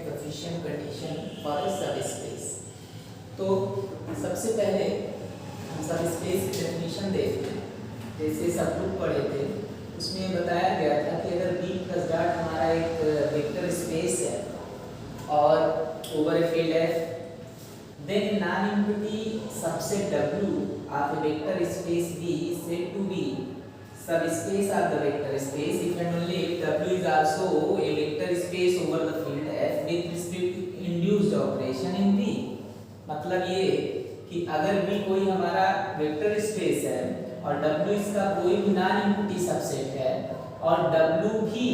sufficient condition for a subspace। तो सबसे पहले हम सबस्पेस की डेफिनेशन देखते हैं। जैसे सब लोग पढ़े थे उसमें बताया गया था कि अगर B प्लस डॉट हमारा एक वेक्टर स्पेस है और over a field F, then non-empty subset W of a vector space B is said to be subspace of the vector space if and only if W is also a vector space over the field F with respect to induced operation in B। मतलब ये कि अगर B कोई हमारा vector space है और W इसका कोई भी non-empty सबसेट है और W भी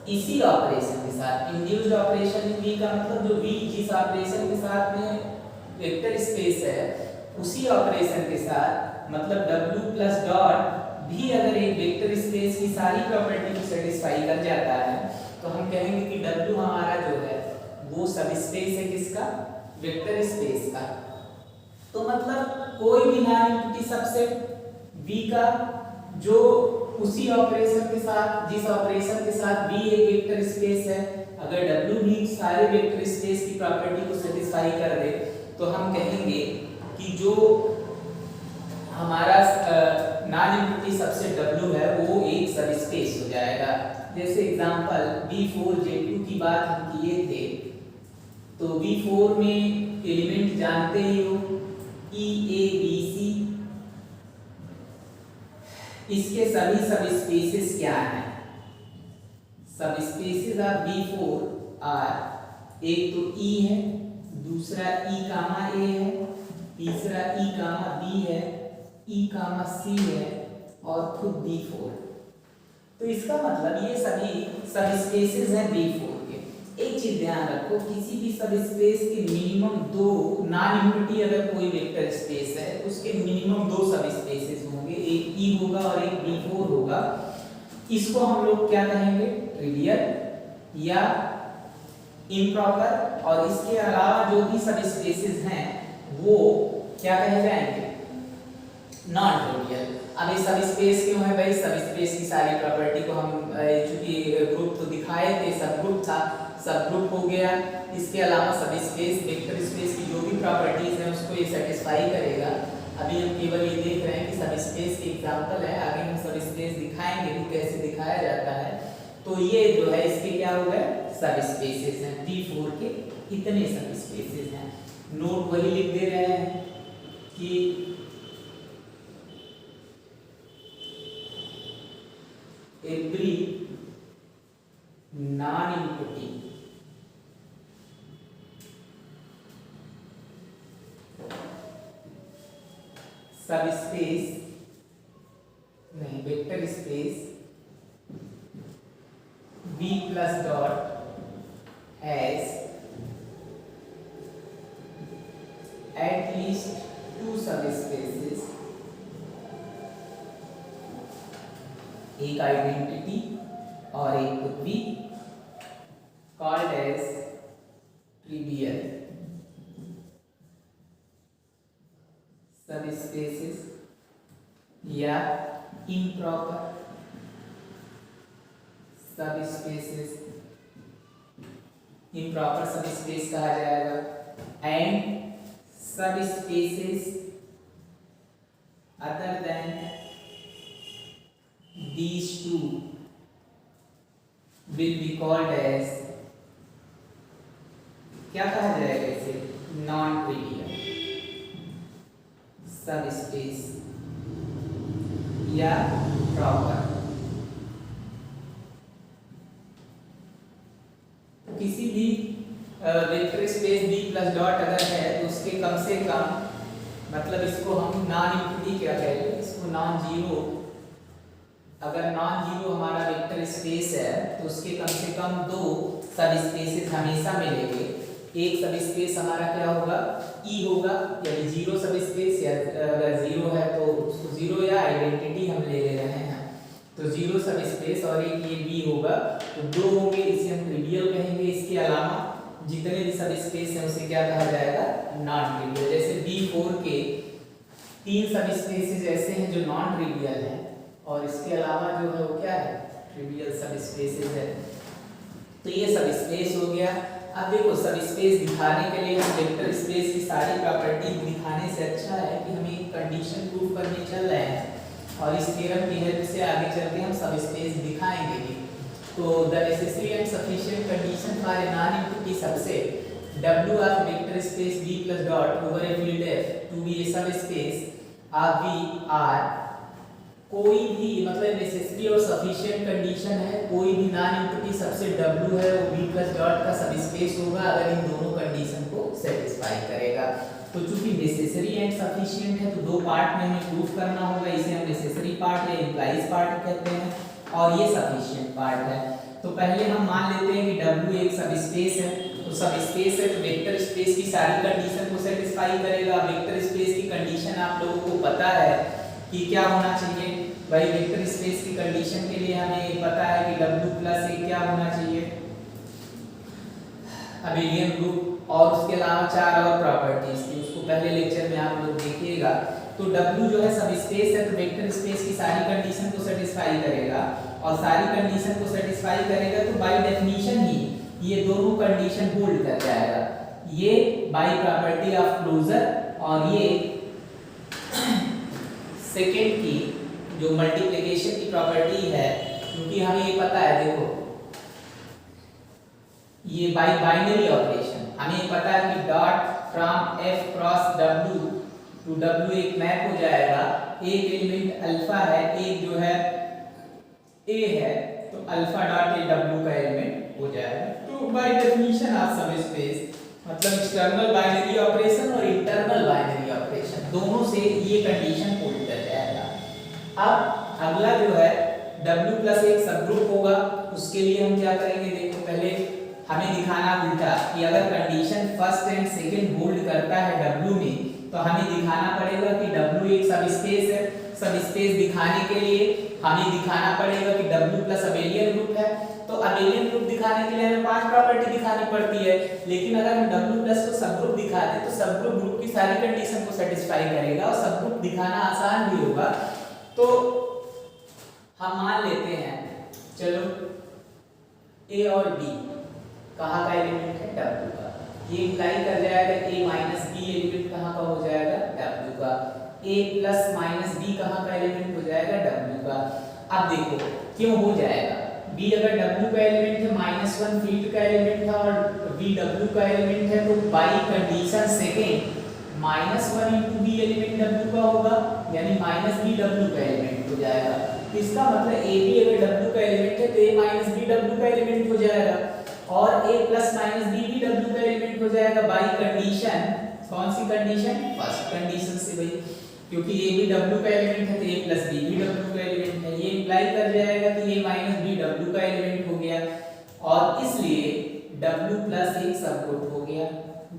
इसी ऑपरेशन के साथ इंड्यूस्ड ऑपरेशन इन V का मतलब जो V जिस ऑपरेशन के साथ में वेक्टर स्पेस है उसी ऑपरेशन के साथ मतलब W प्लस डॉट भी अगर एक वेक्टर स्पेस की सारी प्रॉपर्टी को सेटिस्फाई कर जाता है तो हम कहेंगे कि W हमारा जो है वो सबस्पेस है किसका, वेक्टर स्पेस का। तो मतलब कोई भी नॉन-एम्प्टी सबसेट V का जो उसी ऑपरेशन के साथ जिस ऑपरेशन के साथ B एक वेक्टर स्पेस है, अगर W भी सारे वेक्टर स्पेस की प्रॉपर्टी को सेटिस्फाई कर दे तो हम कहेंगे कि जो हमारा नॉन-एम्प्टी सबसेट W है वो एक सबस्पेस हो जाएगा। जैसे एग्जांपल B4J2 की बात हम किए थे, तो B4 में एलिमेंट जानते ही हो EABC, इसके सभी सबस्पेसेस क्या हैं? सबस्पेसेस ऑफ B4 आर, एक तो E है, दूसरा E कामा A है, तीसरा E कामा B है, E कामा C है और खुद B4। तो इसका मतलब ये सभी सबस्पेसेस हैं B4 के। एक चीज ध्यान रखो, किसी भी सबस्पेस के मिनिमम दो नॉन-एम्प्टी अगर कोई वेक्टर स्पेस है उसके मिनिमम दो सबस्पेसेस होंगे, एक E होगा और एक B4 होगा। इसको हम लोग क्या कहेंगे, ट्रिवियल या इम्प्रॉपर, और इसके अलावा जो भी सबस्पेसेस हैं वो क्या कहे जाएंगे, नॉन ट्रिवियल। अब ये सबस्पेस क्यों है भाई, सबस्पेस की सारी प्रॉपर्टी को हम चूंकि ग्रुप तो दिखाए थे, सब ग्रुप था, सब ग्रुप हो गया। इसके अलावा सबस्पेस वेक्टर स्पेस की जो भी प्रॉपर्टीज हैं उसको ये सेटिस्फाई करेगा। अभी हम केवल ये देख रहे हैं कि सबस्पेस के एग्जांपल है, आगे हम सबस्पेस दिखाएंगे कि कैसे दिखाया जाता है। तो ये जो है इसके क्या हो गए, सबस्पेसेस हैं। B4 के इतने सबस्पेसेस हैं। नोट वही लिख दे रहे हैं कि every non-empty सबस्पेस नहीं vector space B plus dot has at least two subspaces, एक आइडेंटिटी और एक खुद भी, called as trivial subspaces या improper सबस्पेसेस, इम्प्रॉपर सबस्पेस कहा जाएगा। And subspaces other than these two will be called as, क्या कहा जाएगा इसे, नॉन ट्रिवियल सबस्पेस या प्रॉपर। किसी भी vector space B plus dot अगर है तो उसके कम से कम मतलब इसको हम नॉन-एम्प्टी क्या कहेंगे, इसको नॉन जीरो, अगर नॉन जीरो हमारा वेक्टर स्पेस है तो उसके कम से कम दो सबस्पेसेस हमेशा मिलेंगे। एक सबस्पेस हमारा क्या होगा, E होगा, यानी जीरो सबस्पेस, या अगर जीरो है तो उसको जीरो या आइडेंटिटी हम ले रहे हैं, तो जीरो सबस्पेस और एक ये B होगा, तो दो होंगे, इसे हम ट्रिवियल कहेंगे। इसके अलावा जितने भी सबस्पेस हैं उसे क्या कहा जाएगा, नॉन ट्रिवियल। जैसे B4 के तीन सबस्पेसेस ऐसे हैं जो नॉन ट्रिवियल हैं और इसके अलावा जो है वो क्या है, ट्रिवियल सबस्पेसेस है। तो ये सब स्पेस हो गया। अब देखो सब स्पेस दिखाने के लिए हम वेक्टर स्पेस की सारी प्रॉपर्टी दिखाने से अच्छा है कि हम एक कंडीशन प्रूव करने चल रहे हैं और इस थ्योरम की हेल्प से आगे चल के हम सब स्पेस दिखाएंगे भी। तो the necessary and sufficient condition for a non empty subset W of vector space V plus dot over a field F to be a subspace of V R कोई भी मतलब नेसेसरी और सफिशिएंट कंडीशन है, कोई भी non empty subset W है वो V plus dot का सबस्पेस होगा अगर इन दोनों कंडीशन को सेटिस्फाई करेगा। तो चूंकि नेसेसरी एंड सफिशिएंट है तो दो पार्ट में हमें प्रूफ करना होगा, इसे हम नेसेसरी पार्ट या इंप्लाइज पार्ट कहते हैं और ये सफिशिएंट पार्ट है। तो पहले हम मान लेते हैं कि W एक सबस्पेस है, तो सबस्पेस है तो वेक्टर स्पेस की सारी कंडीशन को सेटिस्फाई करेगा। वेक्टर स्पेस की कंडीशन आप लोगों को पता है कि क्या होना चाहिए भाई, वेक्टर स्पेस की कंडीशन के लिए हमें पता है कि W प्लस एक क्या होना चाहिए, अबेलियन ग्रुप और उसके अलावा चार और प्रॉपर्टीज थी, उसको पहले लेक्चर में आप लोग देखिएगा। तो W जो है सबस्पेस है तो वेक्टर स्पेस की सारी कंडीशन को सेटिस्फाई करेगा और सारी कंडीशन को सेटिस्फाई करेगा तो बाय डेफिनेशन ही ये दोनों कंडीशन होल्ड कर जाएगा, ये बाय प्रॉपर्टी ऑफ क्लोजर और ये सेकेंड की जो मल्टीप्लिकेशन की प्रॉपर्टी है, क्योंकि हमें ये पता है देखो ये बाइनरी ऑपरेशन हमें पता है कि dot from F cross W to W एक मैप हो जाएगा, एक एलिमेंट अल्फा है एक जो है A है तो अल्फा डॉट A W का एलिमेंट हो जाएगा। तो बाय डेफिनेशन ऑफ सबस्पेस मतलब एक्सटर्नल बाइनरी ऑपरेशन और इंटरनल बाइनरी ऑपरेशन दोनों से ये कंडीशन होल्ड कर जाएगा। अब अगला जो है W प्लस एक सबग्रुप होगा, उसके लिए हम क्या करेंगे देखो, पहले हमें दिखाना उल्टा कि अगर condition first and second hold करता है W में तो हमें दिखाना पड़ेगा कि W एक सबस्पेस है। सबस्पेस दिखाने के लिए हमें दिखाना पड़ेगा कि W प्लस अबेलियन ग्रुप है। तो अबेलियन ग्रुप दिखाने के लिए हमें पांच प्रॉपर्टी दिखानी पड़ती है, लेकिन अगर हम W प्लस को सबग्रुप दिखाते तो सबग्रुप ग्रुप की सारी कंडीशन को सेटिस्फाई करेगा और सबग्रुप दिखाना आसान भी होगा। तो हम मान लेते हैं चलो A और B कहाँ का एलिमेंट है W का, ये इम्प्लाई कर जाएगा A माइनस B एलिमेंट कहाँ का हो जाएगा W का, A प्लस माइनस B कहाँ का एलिमेंट हो जाएगा W का। अब देखो क्यों हो जाएगा, B अगर W का एलिमेंट है -1 फील्ड का एलिमेंट है और B W का एलिमेंट है तो by condition second -1 into B element W का होगा यानी -B W का एलिमेंट हो जाएगा। तो इसका मतलब AB अगर W का एलिमेंट है तो A माइनस B W का एलिमेंट हो जाएगा और A प्लस माइनस B भी W का एलिमेंट हो जाएगा बाई कंडीशन, कौन सी कंडीशन, फर्स्ट कंडीशन से भाई, क्योंकि A भी W का एलिमेंट है तो A प्लस B भी W का एलिमेंट है। ये इंप्लाई कर जाएगा कि A माइनस B W का एलिमेंट हो गया और इसलिए W प्लस एक सबग्रुप हो गया,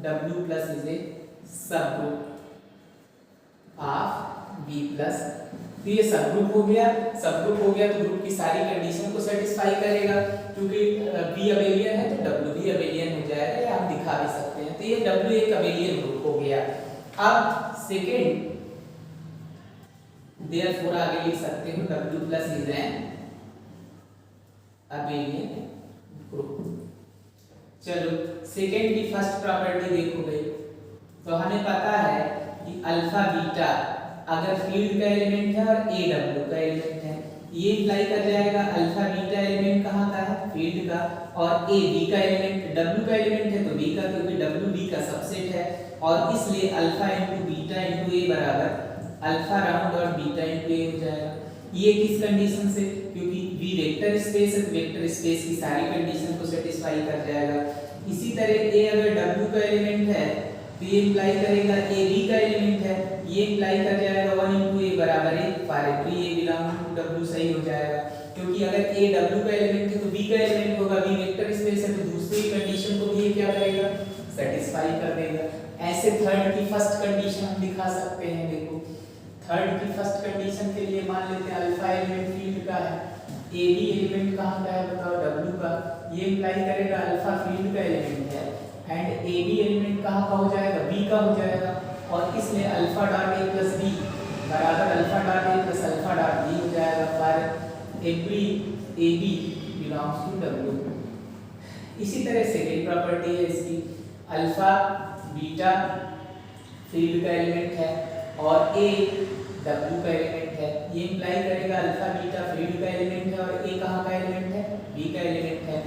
W plus is a subgroup of B plus. तो ये सबग्रुप हो गया, सबग्रुप हो गया तो ग्रुप की सारी कंडीशन को सेटिस्फाई करेगा, क्योंकि B अबेलियन है तो W भी अबेलियन हो जाएगा, या आप दिखा भी सकते हैं। तो ये W एक अबेलियन ग्रुप हो गया। अब सेकेंड देयरफॉर आगे लिख सकते हो W plus is an abelian group. चलो सेकेंड की फर्स्ट प्रॉपर्टी देखो भाई, तो हमें पता है कि अल्फा बीटा अगर फील्ड का एलिमेंट है और A W का एलिमेंट है, ये इम्प्लाई कर जाएगा अल्फा बीटा एलिमेंट कहाँ का है, फील्ड का, और A B का एलिमेंट W का एलिमेंट है तो B का, क्योंकि W B का सबसेट है और इसलिए alpha into beta into A बराबर अल्फा राउंड और बीटा इंटू A हो जाएगा। ये किस कंडीशन से, क्योंकि V वेक्टर स्पेस है तो वेक्टर स्पेस की सारी कंडीशन को सेटिस्फाई कर जाएगा। इसी तरह A अगर W का एलिमेंट है तो ये इम्प्लाई करेगा A B का एलिमेंट है, ये इम्प्लाई कर जाएगा 1 into A बराबर 1 for every A belong to W सही हो जाएगा, क्योंकि अगर A W का एलिमेंट है तो B का एलिमेंट होगा, B वेक्टर स्पेस है तो दूसरी कंडीशन को भी क्या करेगा, सेटिस्फाई कर देगा। ऐसे थर्ड की फर्स्ट कंडीशन हम दिखा सकते हैं। देखो थर्ड की फर्स्ट कंडीशन के लिए मान लेते हैं अल्फा एलिमेंट फील्ड का है, A B एलिमेंट कहाँ का है बताओ W का, ये इम्प्लाई करेगा अल्फा फील्ड का एलिमेंट है एंड A B एलिमेंट कहाँ का हो जाएगा, B का हो जाएगा, और इसलिए alpha dot A plus B बराबर alpha dot A plus alpha dot B हो जाएगा for every A B belongs to W। इसी तरह सेकेंड प्रॉपर्टी है इसकी, अल्फा बीटा फील्ड का एलिमेंट है और ए डब्ल्यू का एलिमेंट है। ये इंप्लाई करेगा अल्फा बीटा फील्ड का एलिमेंट है और ए कहाँ का एलिमेंट है, बी का एलिमेंट है।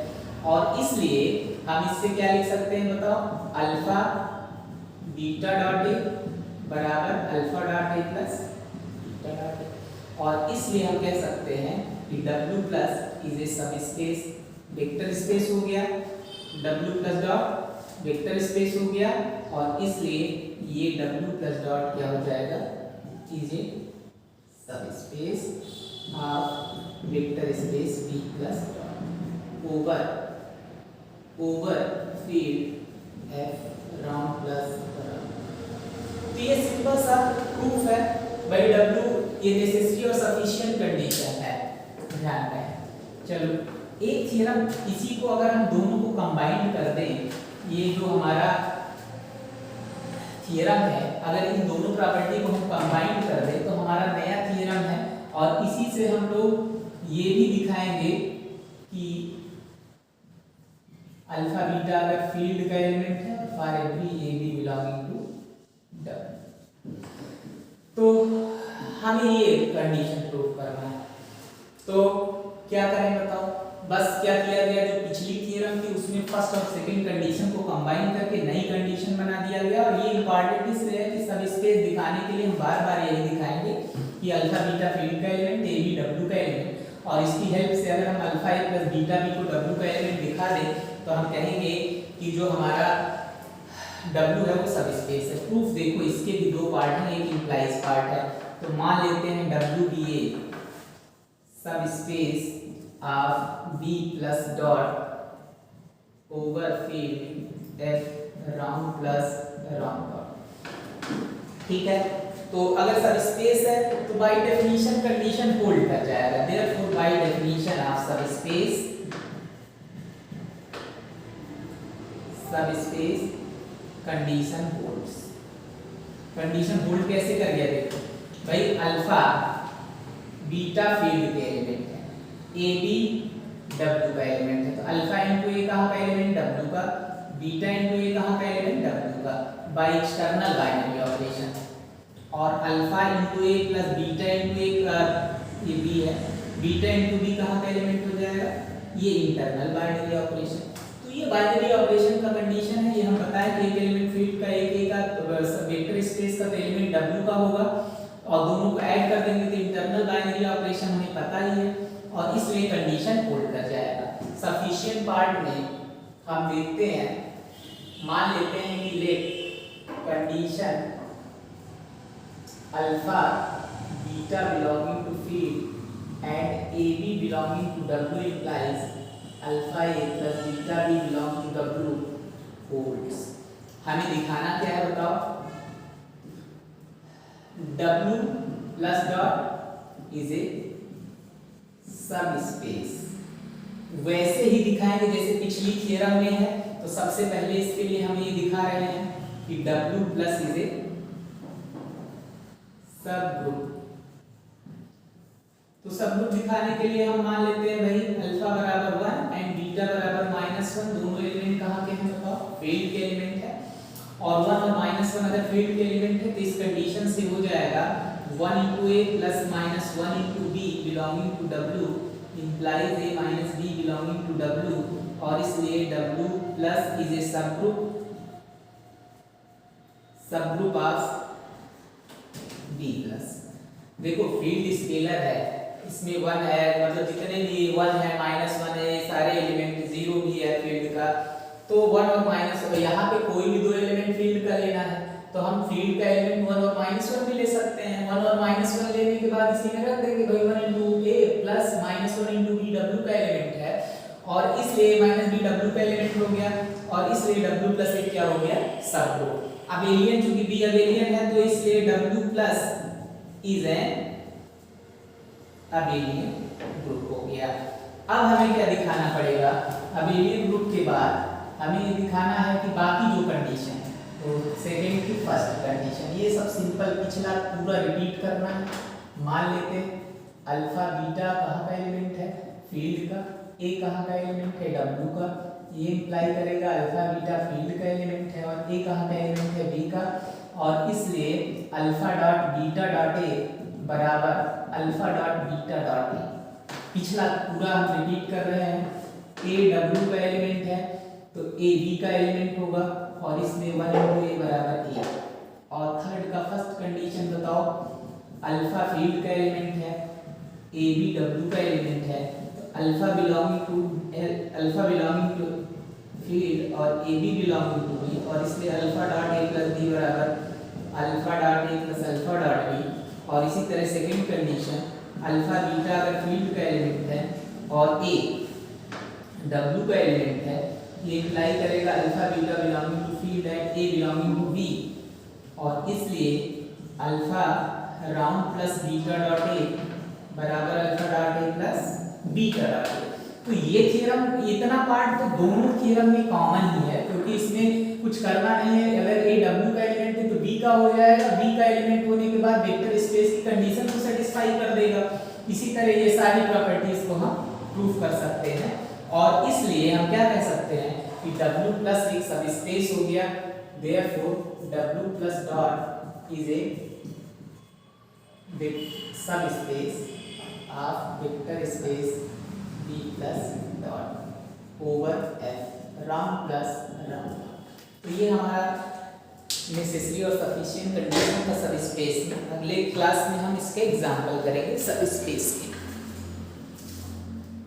और इसलिए हम इससे क्या लिख सकते हैं बताओ, अल्फा बीटा डॉट ए बराबर alpha dot A plus beta dot ए। और इसलिए हम कह सकते हैं कि W प्लस इज ए सब स्पेस, वेक्टर स्पेस हो गया, W plus dot vector space हो गया और इसलिए ये W प्लस डॉट क्या हो जाएगा, इज ए सब space of vector space B plus dot over field F round plus. तो ये सिंपल सा प्रूफ है भाई, W ये नेसेसरी और सफिशिएंट कंडीशन है, ध्यान रखें। चलो एक थ्योरम, इसी को अगर हम दोनों को कंबाइन कर दें, ये जो हमारा थ्योरम है अगर इन दोनों प्रॉपर्टी को हम कंबाइन कर दें तो हमारा नया थ्योरम है। और इसी से हम लोग ये भी दिखाएंगे कि अल्फा बीटा अगर फील्ड का एलिमेंट है for every A B belonging to W, तो हमें ये कंडीशन प्रूव करना है। तो क्या करें बताओ, बस क्या किया गया, जो पिछली थ्योरम थी उसमें फर्स्ट और सेकंड कंडीशन को कंबाइन करके नई कंडीशन बना दिया गया। और ये इंपॉर्टेंट इसलिए है कि सब स्पेस दिखाने के लिए हम बार बार यही दिखाएंगे कि अल्फा बीटा फील्ड का एलिमेंट, ए बी डब्ल्यू का एलिमेंट, और इसकी हेल्प से अगर हम alpha A plus beta B को डब्ल्यू का एलिमेंट दिखा दें तो हम कहेंगे कि जो हमारा W है वो सब स्पेस है। प्रूफ देखो, इसके भी दो पार्ट हैं, एक इंप्लाइज पार्ट है। तो मान लेते हैं W भी ए सब space of B plus dot over field F round plus round dot, ठीक है। तो अगर सब स्पेस है तो बाय डेफिनेशन कंडीशन होल्ड कर जाएगा, देयरफॉर बाय डेफिनेशन ऑफ सब space condition holds. Condition hold कैसे कर गया, देखो भाई अल्फा बीटा फील्ड के एलिमेंट है, ए बी डब्ल्यू का एलिमेंट है, तो अल्फा इंटू ए कहाँ का एलिमेंट, डब्ल्यू का, बीटा इंटू ए कहाँ का एलिमेंट, डब्ल्यू का, बाय एक्सटर्नल बाइनरी ऑपरेशन। और अल्फा इंटू ए प्लस बीटा इंटू ए का ये बी है, बीटा इंटू बी कहाँ का एलिमेंट हो जाएगा, ये इंटरनल बाइनरी ऑपरेशन। तो ये बाइनरी ऑपरेशन का कंडीशन है, ये हम बताएं कि एक एलिमेंट फील्ड का एक ए का वेक्टर स्पेस का तो एलिमेंट W का होगा और दोनों को ऐड कर देंगे तो इंटरनल बाइनरी ऑपरेशन हमें पता ही है और इसलिए कंडीशन होल्ड कर जाएगा। सफिशिएंट पार्ट में हम देखते हैं, मान लेते हैं कि let condition alpha beta belonging to field and A B belonging to W implies alpha A plus beta B belong to W holds. हमें दिखाना क्या है बताओ, W plus dot is a subspace. वैसे ही दिखाएंगे जैसे पिछली थ्योरम में है, तो सबसे पहले इसके लिए हम ये दिखा रहे हैं कि W प्लस इज ए सब ग्रुप। तो सब ग्रुप दिखाने के लिए हम मान लेते हैं भाई अल्फा बराबर 1 एंड बीटा बराबर -1, दोनों एलिमेंट कहाँ के हैं बताओ, फील्ड के एलिमेंट है। और 1 और -1 अगर फील्ड के एलिमेंट है तो इस कंडीशन से हो जाएगा 1 into a plus -1 into b belonging to W implies a minus b belonging to W, और इसलिए W plus is a subgroup of B plus। देखो फील्ड स्केलर है, इसमें 1 है, मतलब जितने भी 1 है -1 है, सारे एलिमेंट 0 भी है फील्ड का, तो 1 और -1 यहाँ पे कोई भी दो एलिमेंट फील्ड का लेना है तो हम फील्ड का एलिमेंट 1 और -1 भी ले सकते हैं। 1 और -1 लेने के बाद इसी में रख देंगे भाई 1 into a plus -1 into b W का एलिमेंट है और इसलिए -b W का एलिमेंट हो गया और इसलिए W प्लस एक क्या हो गया, सब ग्रुप। अब एलियन चूंकि b अबेलियन है तो इसलिए W plus is an abelian group हो गया। अब हमें क्या दिखाना पड़ेगा, अबेलियन ग्रुप के बाद हमें ये दिखाना है कि बाकी जो कंडीशन है, तो सेकेंड की फर्स्ट कंडीशन, ये सब सिंपल पिछला पूरा रिपीट करना है। मान लेते हैं अल्फा बीटा कहाँ का एलिमेंट है, फील्ड का, ए कहाँ का एलिमेंट है, W का, ये इम्प्लाई करेगा अल्फा बीटा फील्ड का एलिमेंट है और ए कहाँ का एलिमेंट है, बी का, और इसलिए alpha dot beta dot A बराबर alpha dot beta dot A. पिछला पूरा हम रिपीट कर रहे हैं, ए डब्ल्यू का एलिमेंट है तो ए बी का एलिमेंट होगा और इसमें 1 into a बराबर ए। और थर्ड का फर्स्ट कंडीशन बताओ, अल्फा फील्ड का एलिमेंट है, ए बी डब्ल्यू का एलिमेंट है, तो अल्फा बिलोंगिंग टू फील्ड और A B belonging to B, और इसलिए alpha dot A plus B बराबर alpha dot A plus alpha dot B. और इसी तरह सेकंड कंडीशन, अल्फा बीटा अगर फील्ड का एलिमेंट है और ए डब्ल्यू का एलिमेंट है, ये इम्प्लाई करेगा alpha beta belonging to field and A belonging to B, और इसलिए alpha round plus beta dot A बराबर alpha dot A plus beta dot A. तो ये थ्योरम, इतना पार्ट तो दोनों थ्योरम में कॉमन ही है, क्योंकि इसमें कुछ करना नहीं है। अगर ए डब्ल्यू का एलिमेंट है तो बी का हो जाएगा, बी का एलिमेंट होने के बाद वेक्टर स्पेस की कंडीशन को सेटिस्फाई कर देगा। इसी तरह ये सारी प्रॉपर्टीज को हम प्रूफ कर सकते हैं, और इसलिए हम क्या कह सकते हैं कि W प्लस एक सबस्पेस हो गया, therefore W plus dot is A subspace of vector space B plus dot over F round plus round. तो ये हमारा नेसेसरी और सफिशिएंट कंडीशन का सबस्पेस में। अगले क्लास में हम इसके एग्जांपल करेंगे सबस्पेस के।